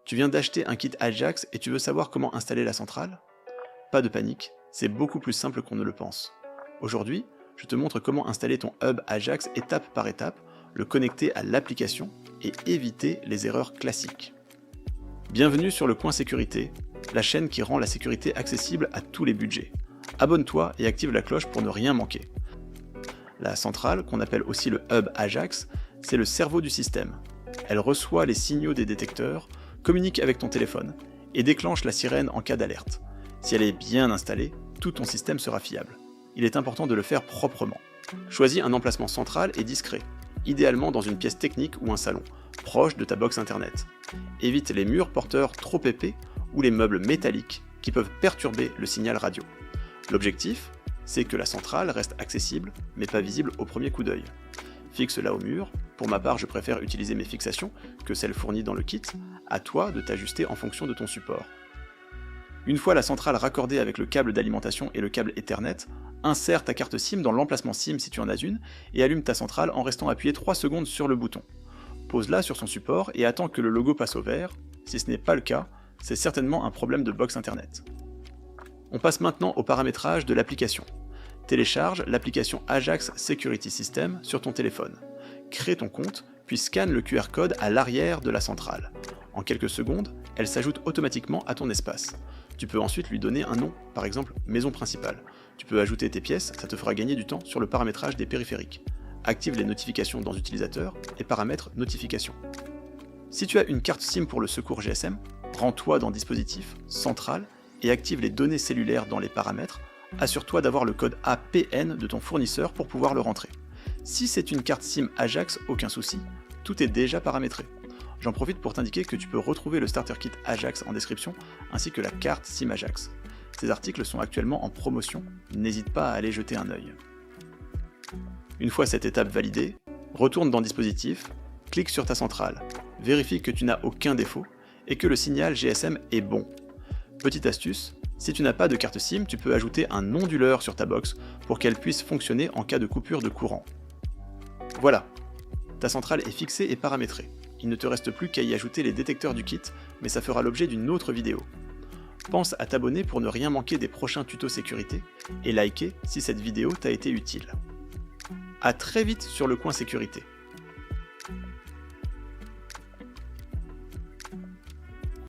Tu viens d'acheter un kit Ajax et tu veux savoir comment installer la centrale? Pas de panique, c'est beaucoup plus simple qu'on ne le pense. Aujourd'hui, je te montre comment installer ton hub Ajax étape par étape, le connecter à l'application et éviter les erreurs classiques. Bienvenue sur le Coin Sécurité, la chaîne qui rend la sécurité accessible à tous les budgets. Abonne-toi et active la cloche pour ne rien manquer. La centrale, qu'on appelle aussi le hub Ajax, c'est le cerveau du système. Elle reçoit les signaux des détecteurs, communique avec ton téléphone et déclenche la sirène en cas d'alerte. Si elle est bien installée, tout ton système sera fiable. Il est important de le faire proprement. Choisis un emplacement central et discret, idéalement dans une pièce technique ou un salon, proche de ta box internet. Évite les murs porteurs trop épais ou les meubles métalliques qui peuvent perturber le signal radio. L'objectif, c'est que la centrale reste accessible, mais pas visible au premier coup d'œil. Fixe-la au mur. Pour ma part, je préfère utiliser mes fixations que celles fournies dans le kit. À toi de t'ajuster en fonction de ton support. Une fois la centrale raccordée avec le câble d'alimentation et le câble Ethernet, insère ta carte SIM dans l'emplacement SIM si tu en as une et allume ta centrale en restant appuyé 3 secondes sur le bouton. Pose-la sur son support et attends que le logo passe au vert. Si ce n'est pas le cas, c'est certainement un problème de box internet. On passe maintenant au paramétrage de l'application. Télécharge l'application Ajax Security System sur ton téléphone. Crée ton compte, puis scanne le QR code à l'arrière de la centrale. En quelques secondes, elle s'ajoute automatiquement à ton espace. Tu peux ensuite lui donner un nom, par exemple maison principale. Tu peux ajouter tes pièces, ça te fera gagner du temps sur le paramétrage des périphériques. Active les notifications dans Utilisateur et paramètres notifications. Si tu as une carte SIM pour le secours GSM, rends-toi dans Dispositif, Centrale et active les données cellulaires dans les paramètres. Assure-toi d'avoir le code APN de ton fournisseur pour pouvoir le rentrer. Si c'est une carte SIM Ajax, aucun souci, tout est déjà paramétré. J'en profite pour t'indiquer que tu peux retrouver le Starter Kit Ajax en description, ainsi que la carte SIM Ajax. Ces articles sont actuellement en promotion, n'hésite pas à aller jeter un œil. Une fois cette étape validée, retourne dans Dispositif, clique sur ta centrale, vérifie que tu n'as aucun défaut et que le signal GSM est bon. Petite astuce, si tu n'as pas de carte SIM, tu peux ajouter un onduleur sur ta box pour qu'elle puisse fonctionner en cas de coupure de courant. Voilà, ta centrale est fixée et paramétrée. Il ne te reste plus qu'à y ajouter les détecteurs du kit, mais ça fera l'objet d'une autre vidéo. Pense à t'abonner pour ne rien manquer des prochains tutos sécurité et liker si cette vidéo t'a été utile. A très vite sur le Coin Sécurité.